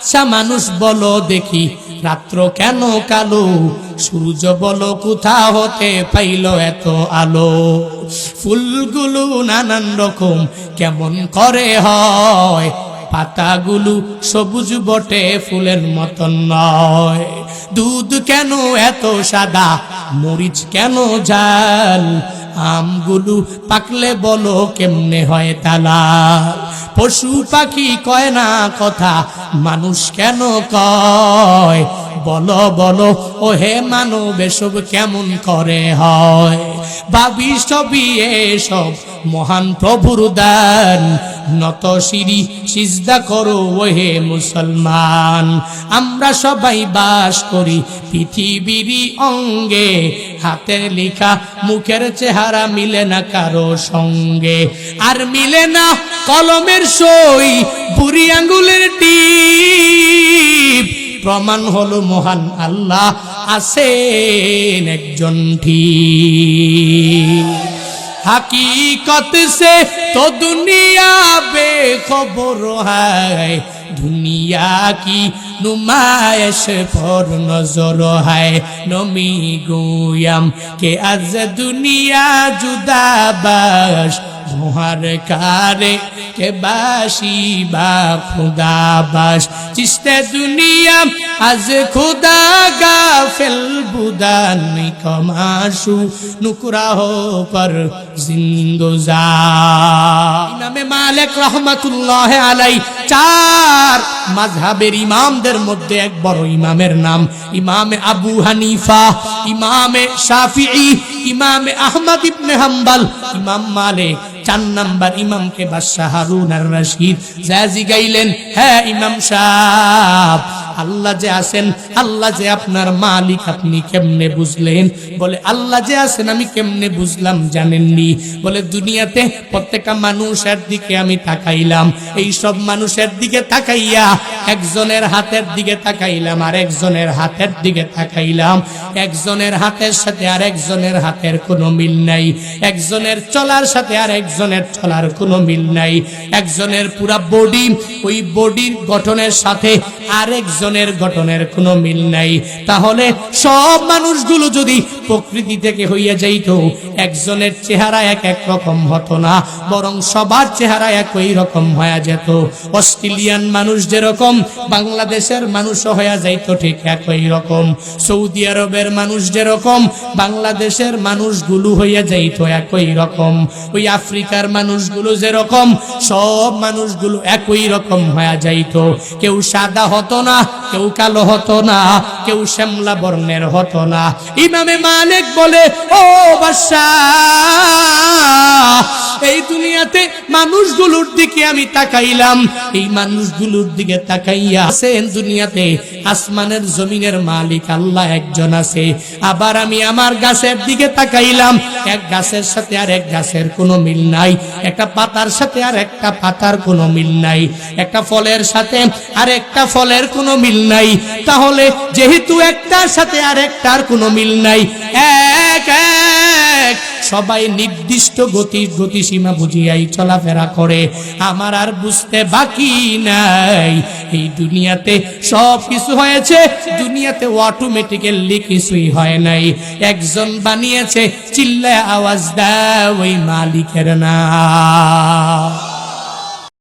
আচ্ছা মানুষ বলো দেখি, রাত্র কেন কালো? সূর্য বলো কোথা হতে পাইল এত আলো? ফুলগুলো নানান রকম কেমন করে হয়, পাতাগুলো সবুজ বটে ফুলের মতন নয়। দুধ কেন এত সাদা, মরিচ কেন ঝাল? আমগুলো পাকলে বলো কেমনে হয় তালাল? পশু পাখি কয় না কথা, মানুষ কেন কয়? বলো বলো ও হে মানব এসব কেমন করে হয়? ভাবি সবই এসব মহান প্রভুর দান, নত শিরি সিজদা করো ও হে মুসলমান। আমরা সবাই বাস করি পৃথিবীর অঙ্গে, হাতের লেখা মুখের চেহারা মিলে না কারো সঙ্গে, আর মিলে না কলমের সই বুড়ি আঙ্গুলের টিপ। প্রমাণ হলো মহান আল্লাহ আছেন একজন ঠিক। हकीकत से तो दुनिया बेखबर है, दुनिया की नुमाइश पर नजर है। नमी गोयम के आज दुनिया जुदा बाश, मोहर कारे के बाशी बा खुदा बाश। चिश्ते दुनिया आज खुदा गाफिल बुदान कमाशु नुकरा हो पर जिंदुजा। इमाम मालिक रहमतुल्लाह अलैहि चार मजहबेर इमामदेर मध्य एक बड़ इमामेर नाम इमाम आबू हानिफा, इमाम शाफिई, इमाम अहमद इब्ने हम्बल, इमाम मालिक। 4 नम्बर इमाम के बादशाह हारून আর রশিদ জাজি গাইলেন, হ্যাঁ ইমাম সাহেব আল্লাহ যে আছেন, আল্লাহ যে আপনার মালিক আপনি কেমনে বুঝলেন? বলে আল্লাহ যে আছেন আমি কেমনে বুঝলাম জানেননি? বলে দুনিয়াতে প্রত্যেকটা মানুষের দিকে আমি তাকাইলাম, এই সব মানুষের দিকে তাকাইয়া একজনের হাতের দিকে তাকাইলাম আর একজনের হাতের দিকে তাকাইলাম, একজনের হাতের সাথে আর একজনের হাতের কোনো মিল নাই, একজনের চলার সাথে আর একজনের চলার কোনো মিল নাই, একজনের পুরা বডি ওই বডির গঠনের সাথে আরেকজনের গঠনের কোনো মিল নাই। তাহলে সব মানুষগুলো যদি প্রকৃতি থেকে হইয়া যাইত, একজনের চেহারা এক এক রকম হতো না, বরং সবার চেহারা একই রকম হয়ে যেত। অস্ট্রেলিয়ান মানুষ যেরকম বাংলাদেশের মানুষও হয়ে যাইত ঠিক একই রকম, সৌদি আরবের মানুষ যেরকম বাংলাদেশের মানুষগুলো হইয়া যাইত একই রকম, ওই আফ্রিকার মানুষগুলো যেরকম সব মানুষগুলো একই রকম হয়ে যাইত। কেউ সাদা হতো না, কেউ কালো হতো না, কেউ শ্যামলা বর্ণের হতো না। ইমামে মালিক বলে, ও বাদশাহ এই দুনিয়াতে মানুষগুলোর দিকে আমি তাকাইলাম, এই মানুষগুলোর দিকে তাকাইয়া আছেন দুনিয়াতে আসমানের জমিনের মালিক আল্লাহ একজন আছে। আবার আমি আমার গাছের দিকে তাকাইলাম, এক গাছের সাথে আর এক গাছের কোনো মিল নাই, একটা পাতার সাথে আর একটা পাতার কোনো মিল নাই, একটা ফলের সাথে আর একটা ফলের কোনো মিল নাই। তাহলে যেহেতু একটার সাথে আর একটার কোনো মিল নাই, এক এক সবাই নির্দিষ্ট গতিসীমা বুঝিয়াই চলাফেরা করে, আমার আর বুঝতে বাকি নাই এই দুনিয়াতে সব কিছু হয়েছে, দুনিয়াতে অটোমেটিক্যালি কিছুই হয় নাই, একজন বানিয়েছে, চিল্লায় আওয়াজ দাও ওই মালিকের নাম।